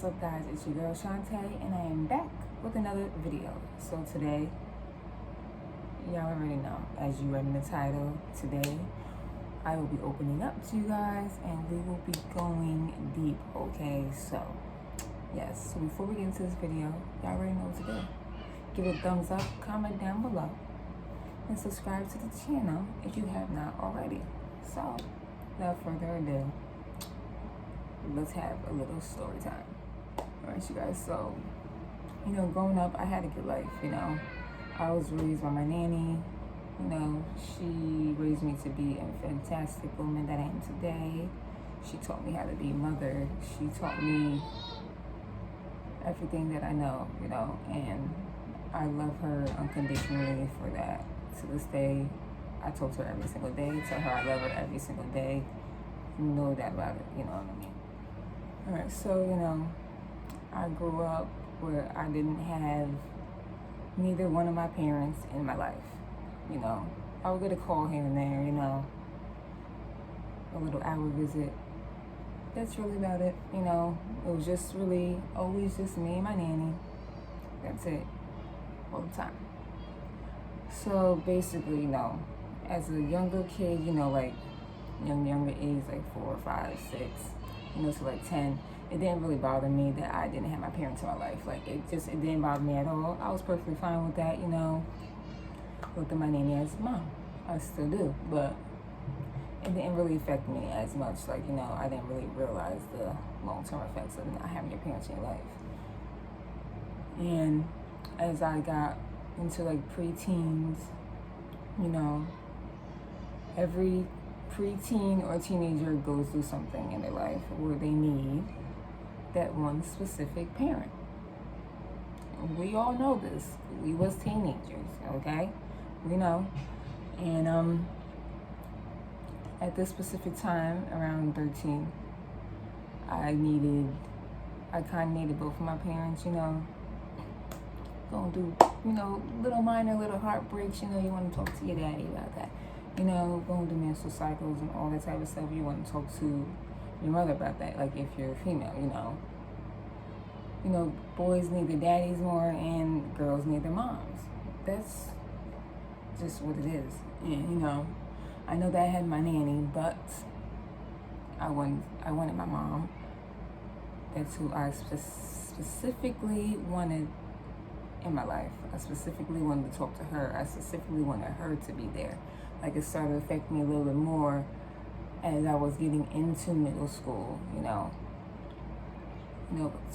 What's up, guys? It's your girl Shantae, and I am back with another video. So today, y'all already know, as you read in the title, today I will be opening up to you guys and we will be going deep, okay? So yes, so before we get into this video, y'all already know what to do. Give it a thumbs up, comment down below, and subscribe to the channel if you have not already. So without further ado, let's have a little story time. Alright, you guys, so, growing up, I had a good life, I was raised by my nanny, she raised me to be a fantastic woman that I am today. She taught me how to be a mother. She taught me everything that I know, and I love her unconditionally for that. To this day, I talk to her every single day, tell her I love her every single day. No doubt about it, you know what I mean? Alright, so, I grew up where I didn't have neither one of my parents in my life, I would get a call here and there, a little hour visit. That's really about it, It was just really always just me and my nanny. That's it, all the time. So basically, as a younger kid, like younger age, like 4, 5, 6, to like 10, it didn't really bother me that I didn't have my parents in my life. Like, it didn't bother me at all. I was perfectly fine with that, Looked at my nanny as mom. I still do, but it didn't really affect me as much. Like, I didn't really realize the long-term effects of not having your parents in your life. And as I got into like preteens, every preteen or teenager goes through something in their life where they need that one specific parent. We all know this. We was teenagers, okay? We know. And at this specific time, around 13, I kind of needed both of my parents, going through, little heartbreaks, you want to talk to your daddy about that. Going through menstrual cycles and all that type of stuff. You want to talk to your mother about that, like if you're female, boys need their daddies more and girls need their moms. That's just what it is. And, I know that I had my nanny, but I wanted my mom. That's who I specifically wanted in my life. I specifically wanted to talk to her. I specifically wanted her to be there. Like, it started to affect me a little bit more as I was getting into middle school,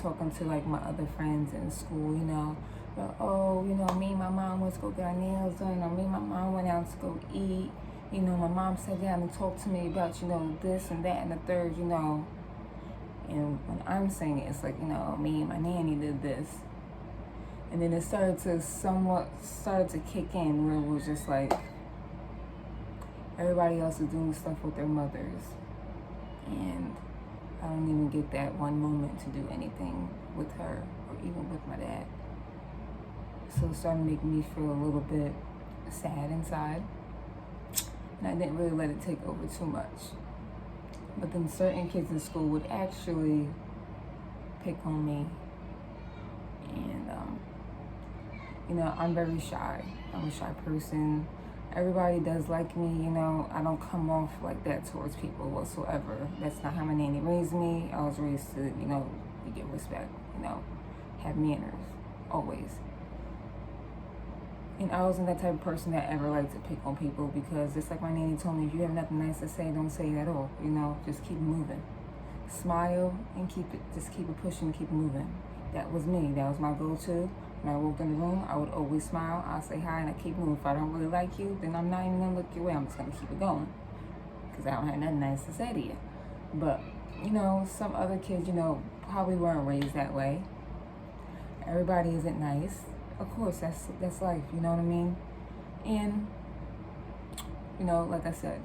talking to like my other friends in school, me and my mom went to go get our nails done, or me and my mom went out to go eat, my mom sat down and talked to me about, this and that and the third, and when I'm saying it, it's like, me and my nanny did this. And then it started to kick in where it was just like, everybody else is doing stuff with their mothers. And I don't even get that one moment to do anything with her or even with my dad. So it started making me feel a little bit sad inside. And I didn't really let it take over too much. But then certain kids in school would actually pick on me. And, I'm very shy. I'm a shy person. Everybody does like me, I don't come off like that towards people whatsoever. That's not how my nanny raised me. I was raised to, you get respect, have manners, always. And I wasn't that type of person that ever liked to pick on people, because just like my nanny told me, if you have nothing nice to say, don't say it at all, just keep moving. Smile and keep it pushing, keep moving. That was me. That was my go-to. When I walked in the room, I would always smile. I'll say hi and I keep moving. If I don't really like you, then I'm not even gonna look your way. I'm just gonna keep it going, because I don't have nothing nice to say to you. But some other kids, probably weren't raised that way. Everybody isn't nice. Of course, that's life. You know what I mean? And like I said,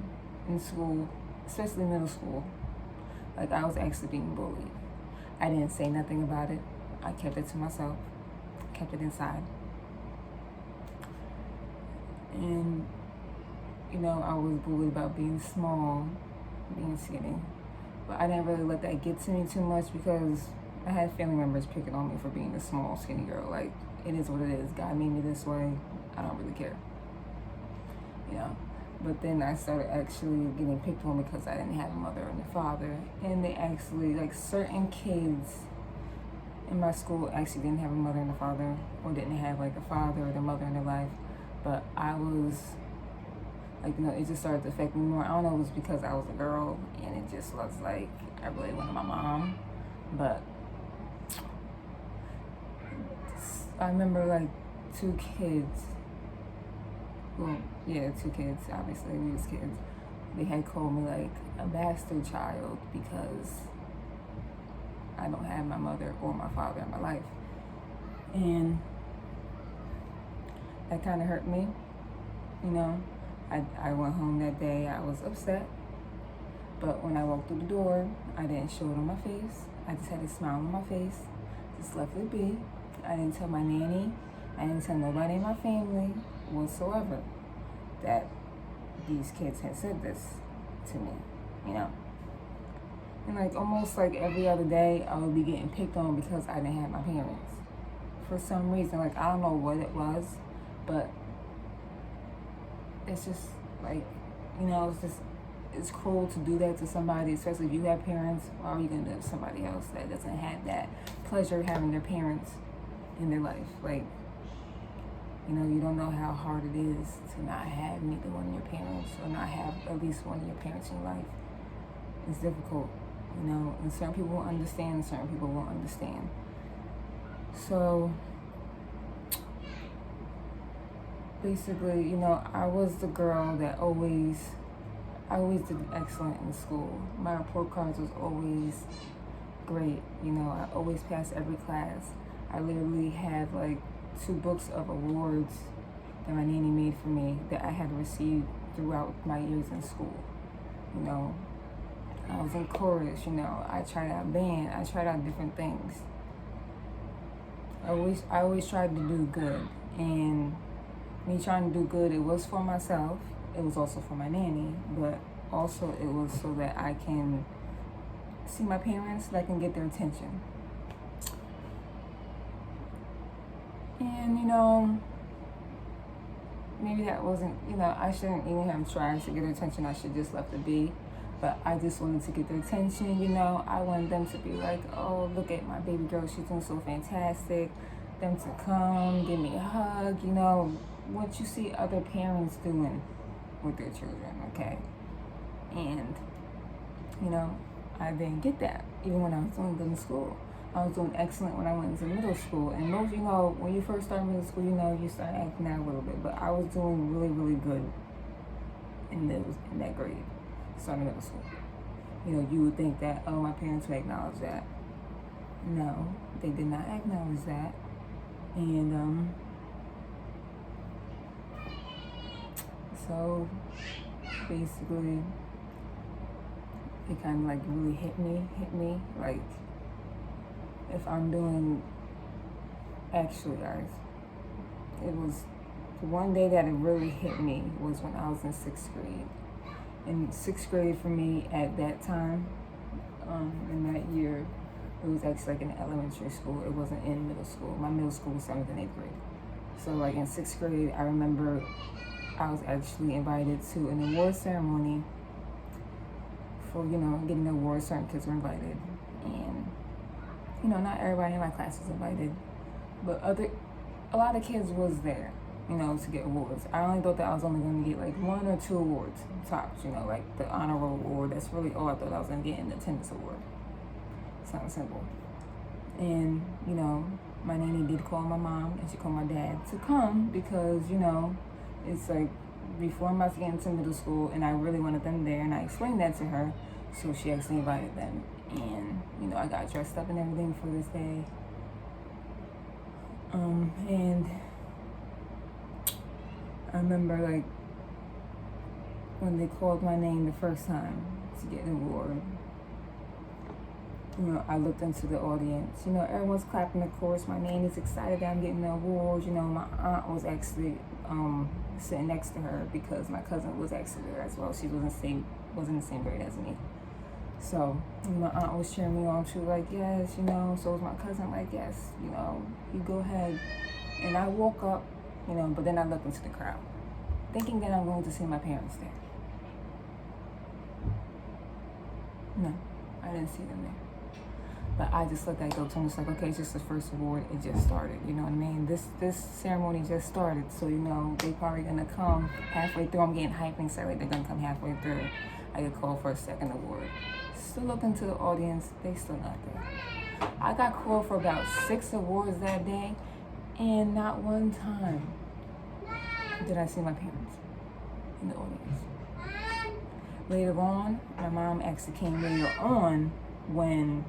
in school, especially middle school, like, I was actually being bullied. I didn't say nothing about it. I kept it to myself. Kept it inside. And I was bullied about being small, being skinny, but I didn't really let that get to me too much, because I had family members picking on me for being a small, skinny girl. Like, it is what it is. God made me this way. I don't really care. You know? But then I started actually getting picked on because I didn't have a mother and a father. And they actually, like, certain kids in my school actually didn't have a mother and a father, or didn't have, like, a father or their mother in their life. But I was, like, you know, it just started to affect me more. I don't know, it was because I was a girl, and it just was like, I really wanted my mom. But I remember, like, two kids, obviously, we was kids. They had called me, like, a bastard child because I don't have my mother or my father in my life. And that kind of hurt me, you know. I went home that day, I was upset. But when I walked through the door, I didn't show it on my face. I just had a smile on my face, just left it be. I didn't tell my nanny, I didn't tell nobody in my family whatsoever that these kids had said this to me, you know. And like almost like every other day, I would be getting picked on because I didn't have my parents. For some reason, like, I don't know what it was, but it's just like, you know, it's cruel to do that to somebody, especially if you have parents. Why are you gonna do it to somebody else that doesn't have that pleasure of having their parents in their life? Like, you know, you don't know how hard it is to not have neither one of your parents, or not have at least one of your parents in your life. It's difficult, you know, and certain people will understand, and certain people won't understand. So basically, you know, I was the girl that I always did excellent in school. My report cards was always great, you know, I always passed every class. I literally had like 2 books of awards that my nanny made for me that I had received throughout my years in school. You know, I was in chorus, you know, I tried out band, I tried out different things. I always tried to do good, and me trying to do good, it was for myself, it was also for my nanny, but also it was so that I can see my parents, that I can get their attention. And, you know, maybe that wasn't, you know, I shouldn't even have tried to get their attention, I should just left it be. But I just wanted to get their attention, you know. I wanted them to be like, oh, look at my baby girl, she's doing so fantastic. Them to come, give me a hug, you know, what you see other parents doing with their children, okay? And, you know, I didn't get that, even when I was doing good in school. I was doing excellent when I went into middle school. And most, you know, when you first start middle school, you know, you start acting out a little bit. But I was doing really, really good in that grade, starting middle school. You know, you would think that, oh, my parents would acknowledge that. No, they did not acknowledge that. And so basically it kind of like really hit me like, if I'm doing, actually guys, it was the one day that it really hit me was when I was in 6th grade. In 6th grade for me at that time, in that year, it was actually like in elementary school. It wasn't in middle school. My middle school was 7th and 8th grade. So like in 6th grade, I remember I was actually invited to an award ceremony for, you know, getting an award. Certain kids were invited. And, you know, not everybody in my class was invited, but a lot of kids was there, you know, to get awards. I only thought that I was only going to get like 1 or 2 awards tops, you know, like the honor roll award. That's really all I thought I was going to get, in the attendance award. Something simple. And, you know, my nanny did call my mom and she called my dad to come because, you know, it's like before I'm about to get into middle school and I really wanted them there, and I explained that to her, so she actually invited them. And, you know, I got dressed up and everything for this day. And I remember like when they called my name the first time to get an award, you know, I looked into the audience. You know, everyone's clapping, of course. My nanny's excited that I'm getting the awards. You know, my aunt was actually sitting next to her because my cousin was actually there as well. She was in the same grade as me. So my aunt was cheering me on. She was like, yes, so was my cousin, like, yes, you go ahead. And I woke up, but then I looked into the crowd, thinking that I'm going to see my parents there. No, I didn't see them there. But I just let that go. So I'm just like, okay, it's just the first award. It just started. You know what I mean? This ceremony just started. So, they probably going to come halfway through. I'm getting hyped and excited. They're going to come halfway through. I get called for a second award. Still looking to the audience. They still not there. I got called for about 6 awards that day. And not one time did I see my parents in the audience. Later on, my mom actually came later on when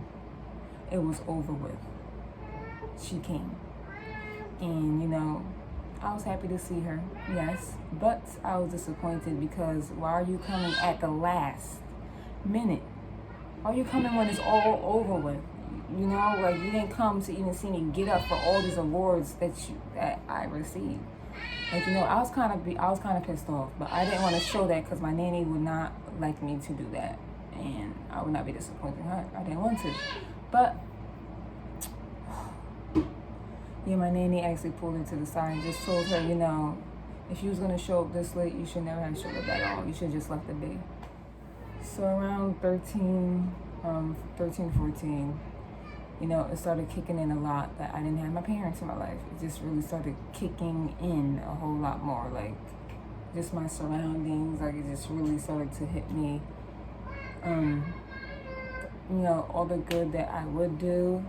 it was over with. She came. And, I was happy to see her, yes. But I was disappointed because why are you coming at the last minute? Why are you coming when it's all over with? You didn't come to even see me get up for all these awards that I received. I was kind of pissed off, but I didn't want to show that because my nanny would not like me to do that, and I would not be disappointed in her. I didn't want to, but yeah, my nanny actually pulled her to the side and just told her, if you was gonna show up this late, you should never have showed up at all. You should just left it be. So around 13, 14. It started kicking in a lot that I didn't have my parents in my life. It just really started kicking in a whole lot more. Like, just my surroundings, it just really started to hit me. All the good that I would do,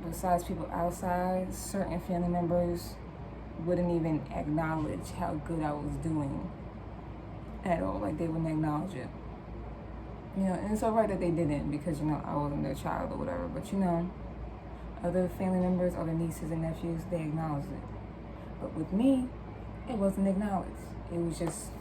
besides people outside, certain family members wouldn't even acknowledge how good I was doing at all. They wouldn't acknowledge it. And it's all right that they didn't because, I wasn't their child or whatever. But, other family members, other nieces and nephews, they acknowledged it. But with me, it wasn't acknowledged. It was just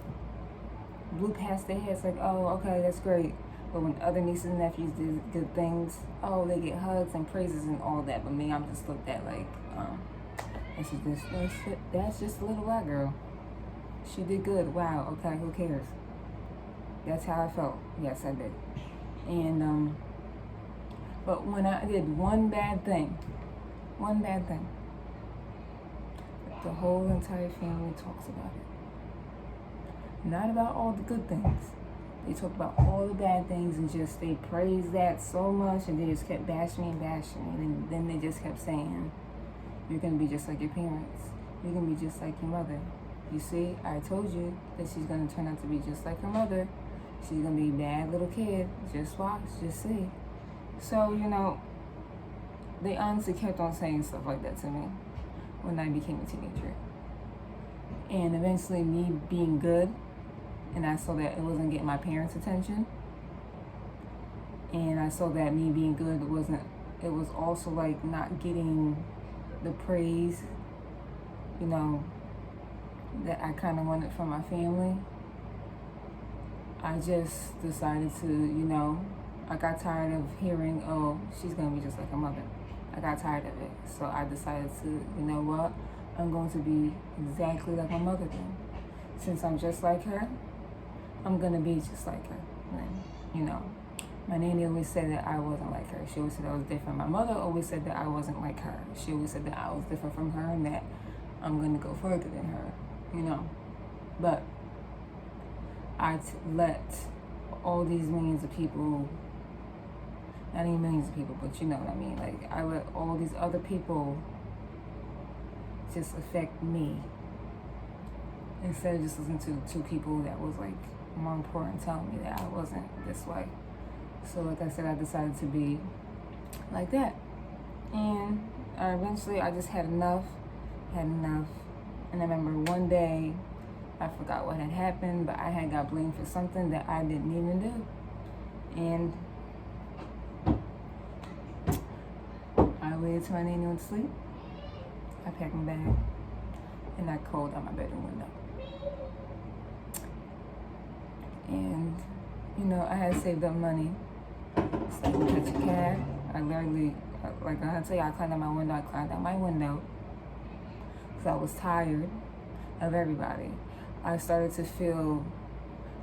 blew past their heads oh, okay, that's great. But when other nieces and nephews did good things, they get hugs and praises and all that. But me, I'm just looked at that's just a little white girl. She did good. Wow, okay, who cares? That's how I felt. Yes, I did. And, but when I did one bad thing, the whole entire family talks about it. Not about all the good things. They talk about all the bad things and just, they praise that so much and they just kept bashing me. And then they just kept saying, you're going to be just like your parents. You're going to be just like your mother. You see, I told you that she's going to turn out to be just like her mother. She's going to be a bad little kid. Just watch, just see. So, they honestly kept on saying stuff like that to me when I became a teenager. And eventually me being good, and I saw that it wasn't getting my parents' attention. And I saw that me being good it was also not getting the praise, that I kind of wanted from my family. I just decided to, I got tired of hearing, oh, she's going to be just like her mother. I got tired of it. So I decided to, you know what? I'm going to be exactly like my mother then. Since I'm just like her, I'm going to be just like her. And, my nanny always said that I wasn't like her. She always said I was different. My mother always said that I wasn't like her. She always said that I was different from her and that I'm going to go further than her, But I let all these millions of people, not even millions of people, but you know what I mean. I let all these other people just affect me instead of just listening to two people that was more important telling me that I wasn't this way. So like I said, I decided to be like that. And eventually I just had enough. And I remember one day, I forgot what had happened, but I had got blamed for something that I didn't even do. And I waited till my nanny went to sleep. I packed my bag and I crawled out my bedroom window. And, I had saved up money so I could catch a cab. I literally, like I tell you, I climbed out my window because I was tired of everybody. I started to feel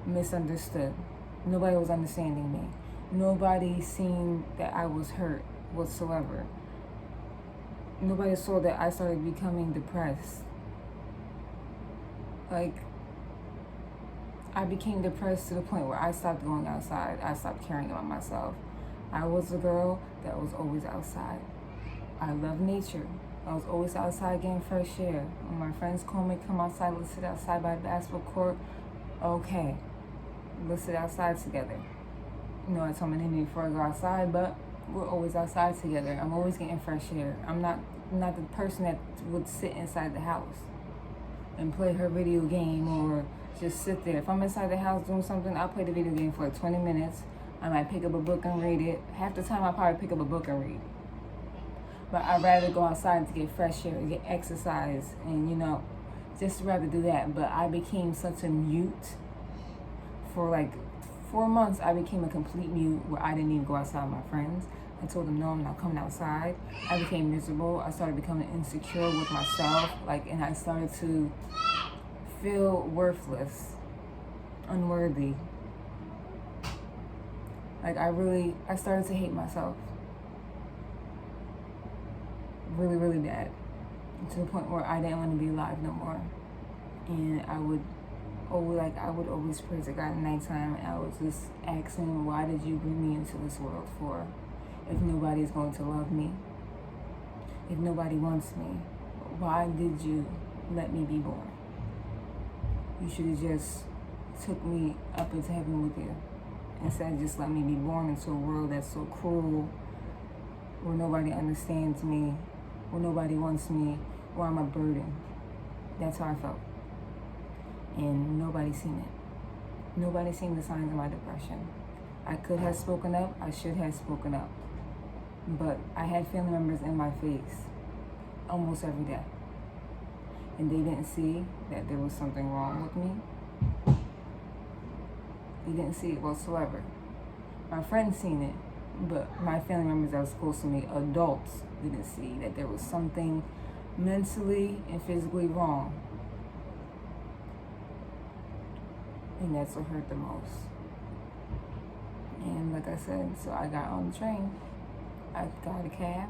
misunderstood. Nobody was understanding me. Nobody seen that I was hurt whatsoever. Nobody saw that I started becoming depressed. Like, I became depressed to the point where I stopped going outside. I stopped caring about myself. I was a girl that was always outside. I love nature. I was always outside getting fresh air. When my friends call me, come outside, let's sit outside by the basketball court. Okay, let's sit outside together. You know, I told my name before I go outside, but we're always outside together. I'm always getting fresh air. I'm not the person that would sit inside the house and play her video game or just sit there. If I'm inside the house doing something, I'll play the video game for like 20 minutes. I might pick up a book and read it. Half the time I'll probably pick up a book and read. But I'd rather go outside to get fresh air, to get exercise, and, you know, just rather do that. But I became such a mute. For like 4 months, I became a complete mute where I didn't even go outside with my friends. I told them, no, I'm not coming outside. I became miserable. I started becoming insecure with myself. And I started to feel worthless, unworthy. I started to hate myself. Really, really bad. To the point where I didn't want to be alive no more. And I would always pray to God at nighttime, and I was just asking, why did you bring me into this world for? If nobody's going to love me, if nobody wants me, why did you let me be born? You should have just took me up into heaven with you, instead of just let me be born into a world that's so cruel, where nobody understands me, where nobody wants me, where I'm a burden. That's how I felt. And nobody seen it. Nobody seen the signs of my depression. I could have spoken up. I should have spoken up. But I had family members in my face almost every day. And they didn't see that there was something wrong with me. They didn't see it whatsoever. My friends seen it, but my family members that was close to me, adults, didn't see that there was something mentally and physically wrong. And that's what hurt the most. And like I said, so I got on the train. I got a cab.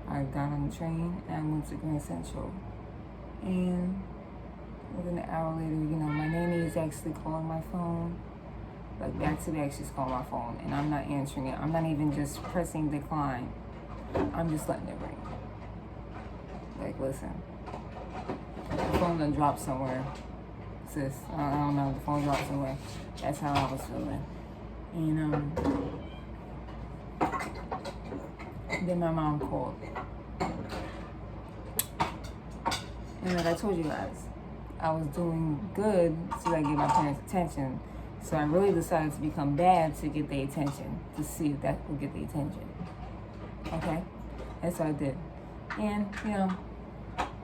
I got on the train and I went to Grand Central. And within an hour later, you know, my nanny is actually calling my phone. Like back to back, she's calling my phone and I'm not answering it. I'm not even just pressing decline. I'm just letting it ring. Like, listen, the phone done dropped somewhere. Sis, I don't know, the phone dropped somewhere. That's how I was feeling. And then my mom called. And like I told you guys, I was doing good so I get my parents' attention. So I really decided to become bad to get their attention, to see if that would get the attention. Okay? That's what I did. And, you know,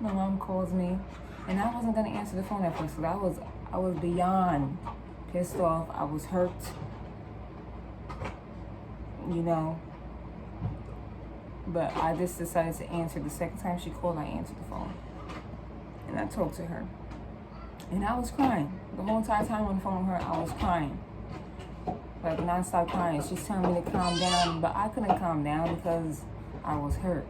my mom calls me, and I wasn't going to answer the phone at first, because I was beyond pissed off. I was hurt. You know. But I just decided to answer. The second time she called, I answered the phone. And I talked to her. And I was crying. The whole entire time on the phone with her, I was crying. Like, non-stop crying. She's telling me to calm down, but I couldn't calm down because I was hurt.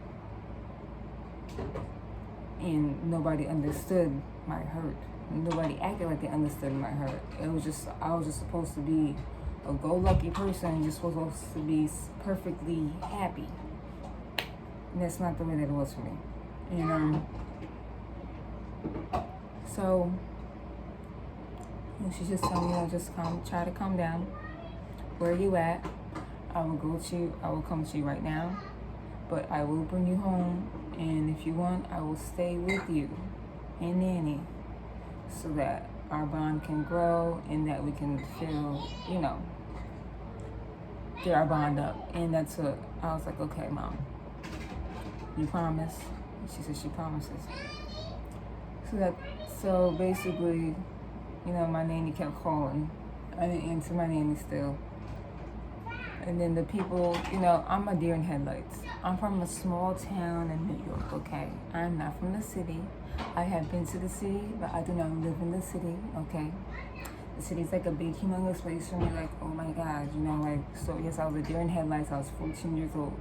And nobody understood my hurt. Nobody acted like they understood my hurt. It was just, I was just supposed to be a go-lucky person, just supposed to be perfectly happy. And that's not the way that it was for me. And, so, she just told me, just try to calm down. Where are you at? I will come to you right now. But I will bring you home. And if you want, I will stay with you and Nanny, so that our bond can grow and that we can feel, you know, get our bond up. And that's what I was like, okay, Mom, you promise? She said she promises. So basically, you know, my nanny kept calling. I didn't answer my nanny still. And then the people, you know, I'm a deer in headlights. I'm from a small town in New York, okay? I'm not from the city. I have been to the city, but I do not live in the city, okay? The city's like a big, humongous place for me. Like, oh my God, you know, like, so yes, I was a deer in headlights. I was 14 years old.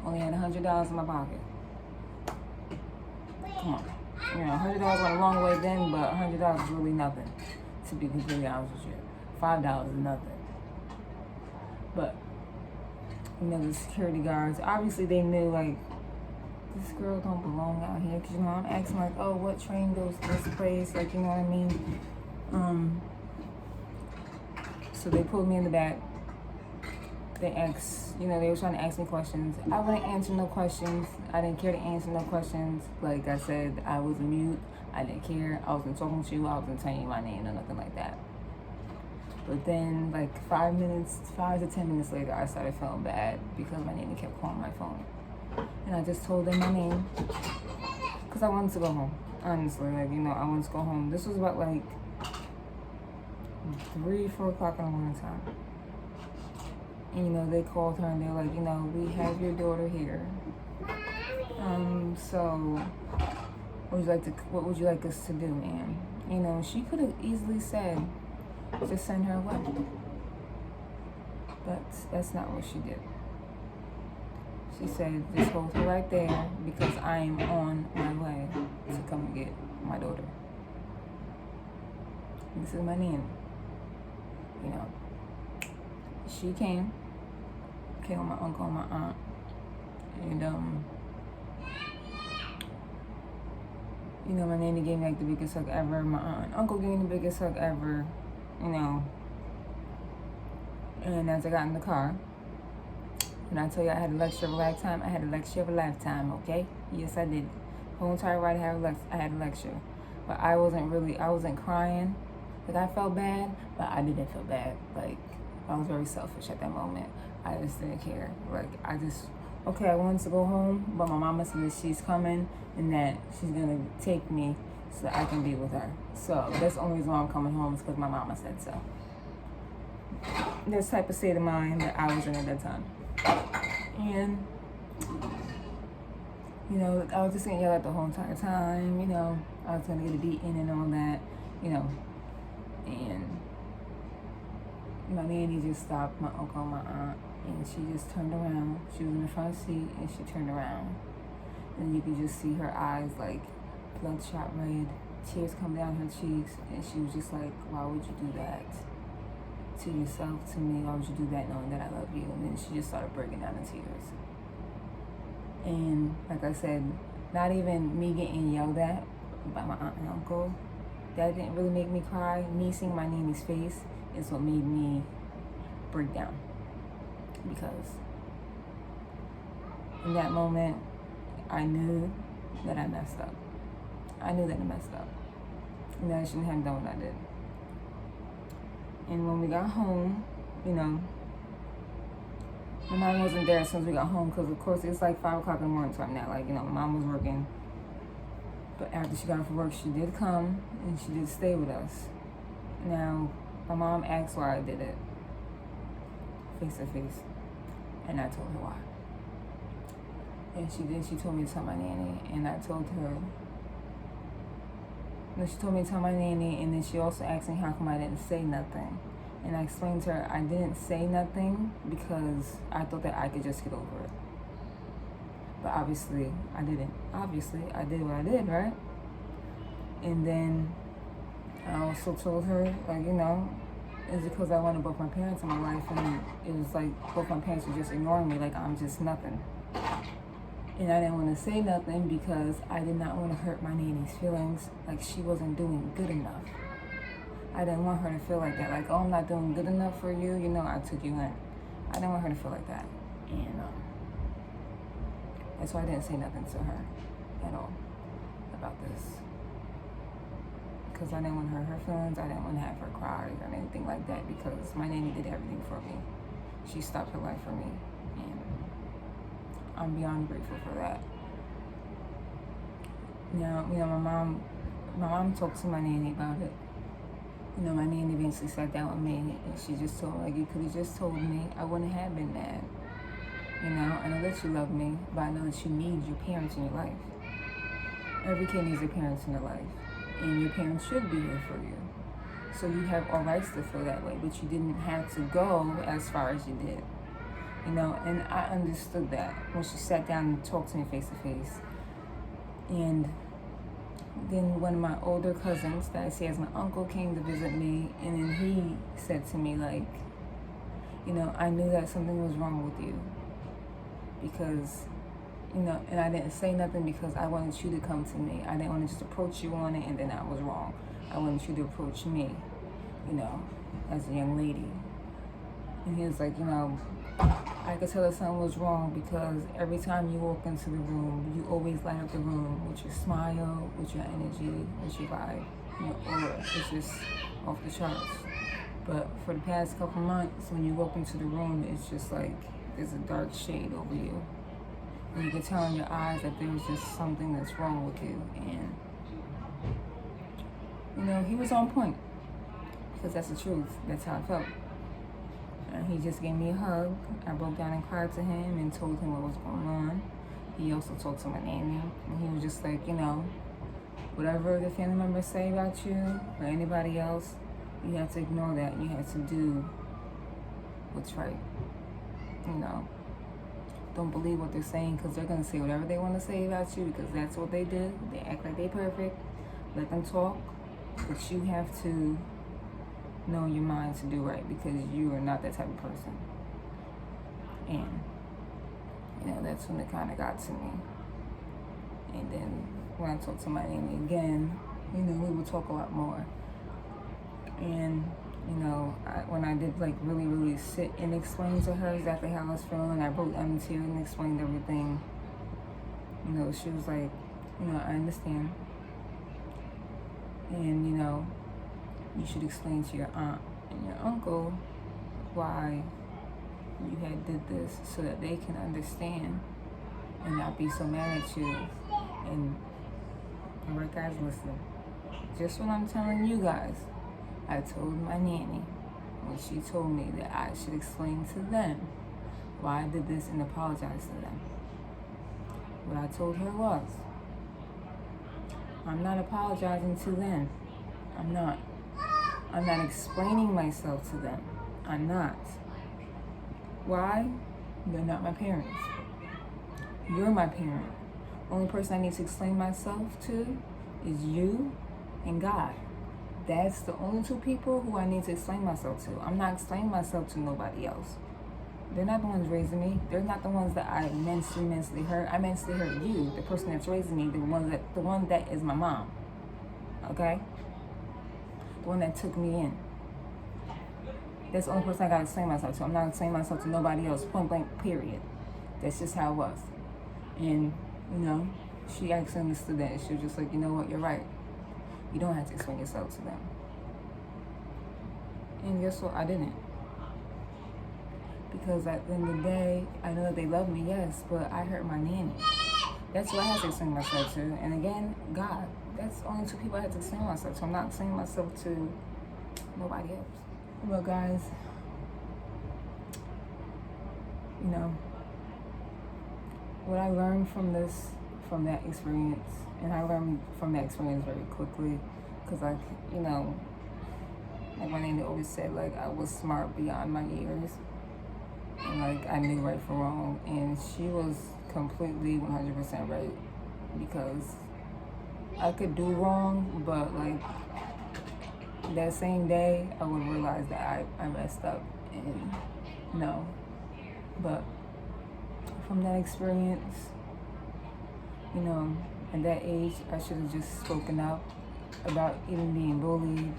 Only had $100 in my pocket. Come on. You know, $100 went a long way then, but $100 is really nothing, to be completely honest with you. $5 is nothing. But, you know, the security guards, obviously they knew, like, this girl don't belong out here. Because, you know, I'm asking, like, oh, what train goes to this place? Like, you know what I mean? So they pulled me in the back. They asked, you know, they were trying to ask me questions. I wouldn't answer no questions. I didn't care to answer no questions. Like I said, I was mute. I didn't care. I wasn't talking to you. I wasn't telling you my name or nothing like that. But then, like 5 to 10 minutes later, I started feeling bad because my nanny kept calling my phone. And I just told them my name because I wanted to go home. Honestly, like, you know, I wanted to go home. This was about like 3-4 o'clock in the morning time. And, you know, they called her and they're like, you know, we have your daughter here. So what would you like us to do, ma'am? You know, she could have easily said, just send her away. But that's not what she did. She said, just hold her right there because I am on my way to come and get my daughter. This is my nanny. You know, she came with my uncle and my aunt. And, you know, my nanny gave me like the biggest hug ever. My aunt and uncle gave me the biggest hug ever, you know. And as I got in the car, and I tell you I had a lecture of a lifetime, I had a lecture of a lifetime, okay? Yes, I did. The whole entire ride I had a lecture. But I wasn't crying. Like, I felt bad, but I didn't feel bad. Like, I was very selfish at that moment. I just didn't care. Like, I wanted to go home, but my mama said that she's coming and that she's gonna take me so that I can be with her. So that's the only reason why I'm coming home is because my mama said so. This type of state of mind that I was in at that time. And, you know, I was just getting yelled at the whole entire time, you know. I was gonna get a beating and all that, you know. And my nanny just stopped my uncle and my aunt, and she just turned around. She was in the front seat, and she turned around. And you could just see her eyes, like, bloodshot red, tears come down her cheeks, and she was just like, why would you do that to yourself, to me? Why would you do that knowing that I love you? And then she just started breaking down in tears. And like I said, not even me getting yelled at by my aunt and uncle, that didn't really make me cry. Me seeing my nanny's face is what made me break down. Because in that moment, I knew that I messed up. I knew that I messed up. And that I shouldn't have done what I did. And when we got home, you know, my mom wasn't there since we got home because, of course, it's like 5 o'clock in the morning time now. Like, you know, my mom was working. But after she got off from work, she did come and she did stay with us. Now, my mom asked why I did it, face to face, and I told her why. And she told me to tell my nanny, and I told her. No, she told me to tell my nanny, and then she also asked me how come I didn't say nothing. And I explained to her I didn't say nothing because I thought that I could just get over it. But obviously, I didn't. Obviously, I did what I did, right? And then I also told her, like, you know, it's because I wanted both my parents in my life, and it was like both my parents were just ignoring me, like I'm just nothing. And I didn't want to say nothing because I did not want to hurt my nanny's feelings, like she wasn't doing good enough. I didn't want her to feel like that, like, oh, I'm not doing good enough for you, you know, I took you in. I didn't want her to feel like that. And that's why I didn't say nothing to her at all about this. Because I didn't want to hurt her feelings. I didn't want to have her cry or anything like that because my nanny did everything for me. She stopped her life for me. And I'm beyond grateful for that. Now, you know, my mom talked to my nanny about it. You know, my nanny eventually sat down with me and she just told me, like, you could have just told me, I wouldn't have been mad. You know, I know that you love me, but I know that you need your parents in your life. Every kid needs their parents in their life. And your parents should be here for you. So you have all rights to feel that way, but you didn't have to go as far as you did. And I understood that when she sat down and talked to me face to face. And then one of my older cousins that I see as my uncle came to visit me, and then he said to me, like, I knew that something was wrong with you because, and I didn't say nothing because I wanted you to come to me. I didn't want to just approach you on it and then I was wrong. I wanted you to approach me, as a young lady. And he was like, I could tell that something was wrong because every time you walk into the room, you always light up the room with your smile, with your energy, with your vibe, your aura. It's just off the charts. But for the past couple months, when you walk into the room, it's just like there's a dark shade over you. And you can tell in your eyes that there's just something that's wrong with you. And, he was on point because that's the truth. That's how I felt. And he just gave me a hug. I broke down and cried to him and told him what was going on. He also talked to my nanny, and he was just like, whatever the family members say about you or anybody else, you have to ignore that. You have to do what's right. Don't believe what they're saying because they're going to say whatever they want to say about you because that's what they do. They act like they're perfect. Let them talk. But you have to know in your mind to do right because you are not that type of person. And, that's when it kind of got to me. And then when I talked to my nanny again, we would talk a lot more. And, when I did like really, really sit and explain to her exactly how I was feeling, I broke down in tears and explained everything. She was like, I understand. And, you should explain to your aunt and your uncle why you had did this so that they can understand and not be so mad at you. And all right, guys, listen. Just what I'm telling you guys, I told my nanny when she told me that I should explain to them why I did this and apologize to them. What I told her was, I'm not apologizing to them. I'm not explaining myself to them. I'm not. Why? They're not my parents. You're my parent. Only person I need to explain myself to is you and God. That's the only two people who I need to explain myself to. I'm not explaining myself to nobody else. They're not the ones raising me. They're not the ones that I immensely hurt. I immensely hurt you, the person that's raising me, the one that is my mom. Okay? The one that took me in. That's the only person I gotta explain myself to. I'm not explaining myself to nobody else. Point blank, period. That's just how it was. And, she actually understood that. She was just like, you know what, you're right. You don't have to explain yourself to them. And guess what? I didn't. Because at the end of the day, I know that they love me, yes, but I hurt my nanny. That's what I have to explain myself to. And again, God. That's the only two people I have to explain myself to. I'm not explaining myself to nobody else. Well, guys, what I learned from that experience, and I learned from that experience very quickly, because like my nanny always said, like, I was smart beyond my years, and like I knew right from wrong, and she was completely 100% right, because I could do wrong, but like that same day I would realize that I messed up, and but from that experience, at that age, I should have just spoken out about even being bullied,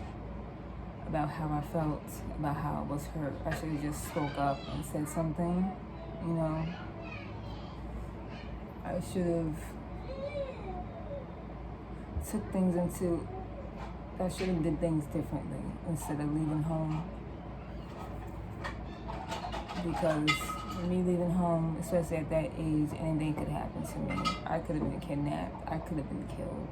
about how I felt, about how I was hurt. I should have just spoke up and said something, I should have took things into, I should have did things differently instead of leaving home. Because me leaving home, especially at that age, anything could happen to me. I could have been kidnapped. I could have been killed.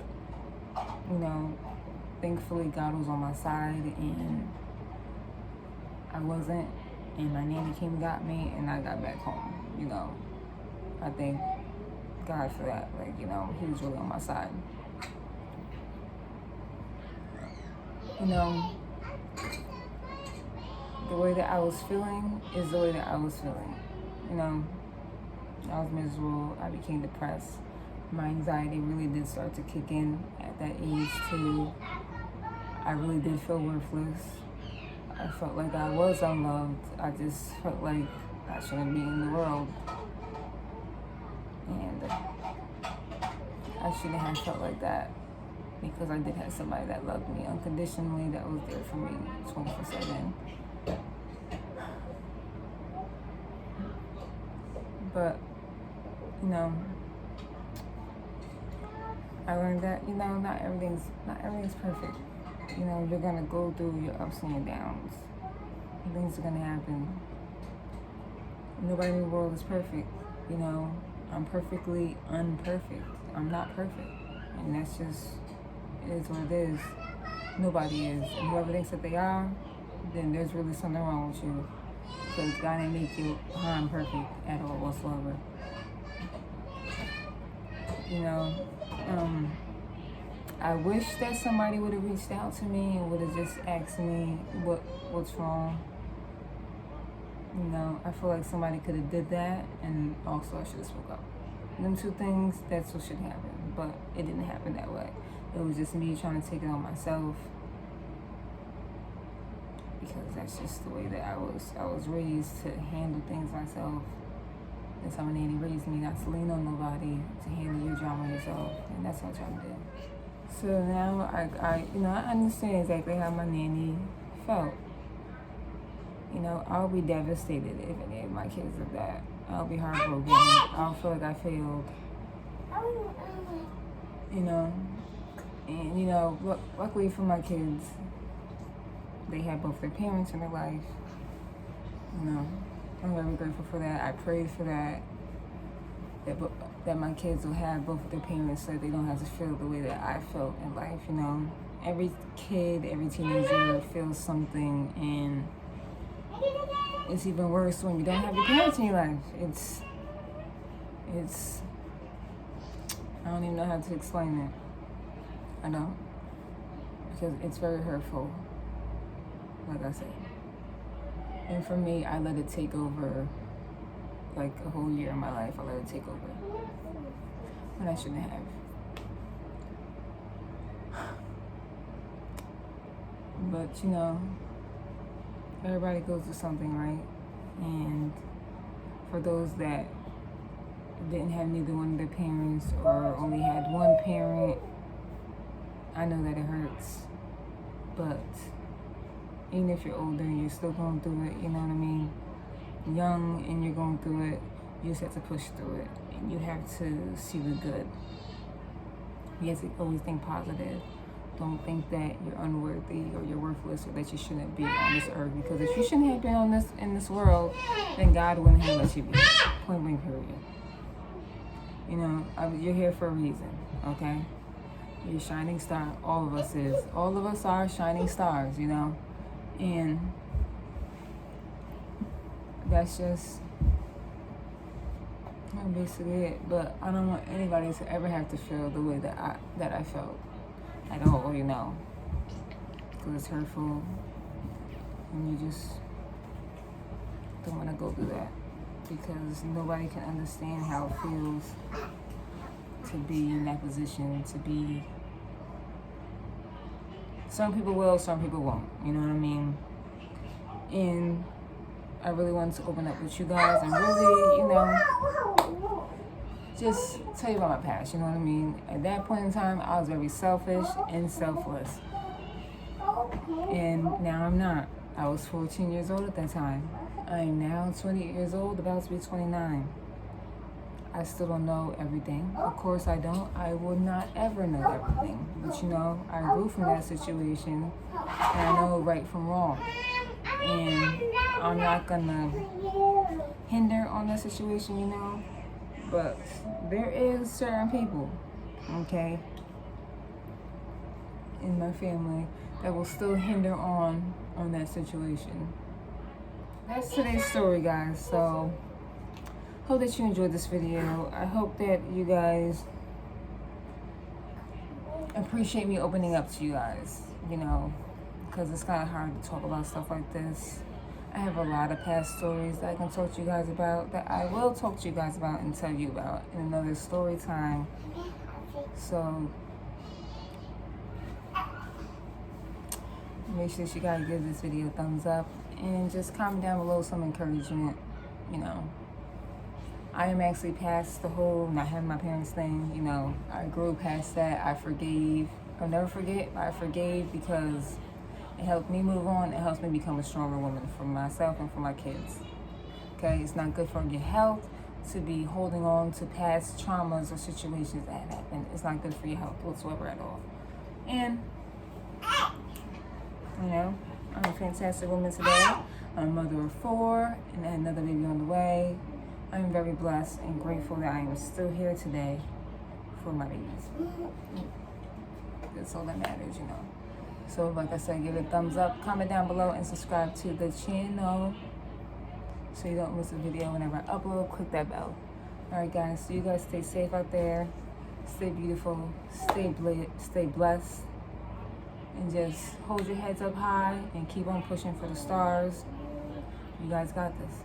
Thankfully God was on my side, and I wasn't. And my nanny came and got me, and I got back home. I thank God for that. Like, He was really on my side. the way that I was feeling is the way that I was feeling. You know, I was miserable. I became depressed. My anxiety really did start to kick in at that age too. I really did feel worthless. I felt like I was unloved. I just felt like I shouldn't be in the world. And I shouldn't have felt like that, because I did have somebody that loved me unconditionally, that was there for me 24/7. But, you know, I learned that, you know, not everything's perfect. You know, you're gonna go through your ups and your downs. Things are gonna happen. Nobody in the world is perfect. You know, I'm perfectly unperfect. I'm not perfect. And that's just, it is what it is. Nobody is. And whoever thinks that they are, then there's really something wrong with you. Because God didn't make you perfect at all whatsoever. You know, I wish that somebody would have reached out to me and would have just asked me what's wrong. You know, I feel like somebody could have did that, and also I should have spoke up. Them two things, that's what should happen, but it didn't happen that way. It was just me trying to take it on myself, because that's just the way that I was raised, to handle things myself. That's how my nanny raised me, not to lean on nobody, to handle your drama yourself, and that's what I'm trying to do. So now I understand exactly how my nanny felt. You know, I'll be devastated if any of my kids did that. I'll be heartbroken. I'll feel like I failed. You know, and you know, luckily for my kids, they had both their parents in their life. You know, I'm very grateful for that. I prayed for that. That my kids will have both of their parents, so they don't have to feel the way that I felt in life. You know, every kid, every teenager feels something, and it's even worse when you don't have your parents in your life. It's I don't even know how to explain it. I don't, because it's very hurtful, like I said. And for me, I let it take over, like a whole year of my life. I let it take over when I shouldn't have. But you know, everybody goes through something, right? And for those that didn't have neither one of their parents, or only had one parent, I know that it hurts. But even if you're older and you're still going through it, you know what I mean? Young and you're going through it, you just have to push through it. And you have to see the good. You have to always think positive. Don't think that you're unworthy or you're worthless, or that you shouldn't be on this earth. Because if you shouldn't have been in this world, then God wouldn't have let you be. Point blank, period. You know, you're here for a reason, okay? You're a shining star. All of us is. All of us are shining stars, you know? And that's just basically it. But I don't want anybody to ever have to feel the way that I felt at all, you know? Because it's hurtful. And you just don't want to go through that. Because nobody can understand how it feels to be in that position, to be... Some people will, some people won't, you know what I mean? And I really wanted to open up with you guys and really, you know, just tell you about my past, you know what I mean? At that point in time, I was very selfish and selfless. And now I'm not. I was 14 years old at that time. I am now 28 years old, about to be 29. I still don't know everything. Of course I don't. I will not ever know everything. But you know, I grew from that situation, and I know right from wrong. And I'm not gonna hinder on that situation, you know. But there is certain people, okay, in my family that will still hinder on that situation. That's today's story, guys. So hope that you enjoyed this video. I hope that you guys appreciate me opening up to you guys, you know, because it's kind of hard to talk about stuff like this. I have a lot of past stories that I can talk to you guys about, that I will talk to you guys about and tell you about in another story time. So make sure you guys give this video a thumbs up and just comment down below some encouragement. You know, I am actually past the whole not having my parents thing. You know, I grew past that. I forgave. I'll never forget, but I forgave because it helped me move on. It helps me become a stronger woman for myself and for my kids. Okay, it's not good for your health to be holding on to past traumas or situations that have happened. It's not good for your health whatsoever at all. And, you know, I'm a fantastic woman today. I'm a mother of 4 and I had another baby on the way. I'm very blessed and grateful that I am still here today for my babies. That's all that matters, you know. So like I said, give it a thumbs up, comment down below, and subscribe to the channel so you don't miss a video whenever I upload. Click that bell. Alright guys, so you guys stay safe out there, stay beautiful, stay blessed, and just hold your heads up high and keep on pushing for the stars. You guys got this.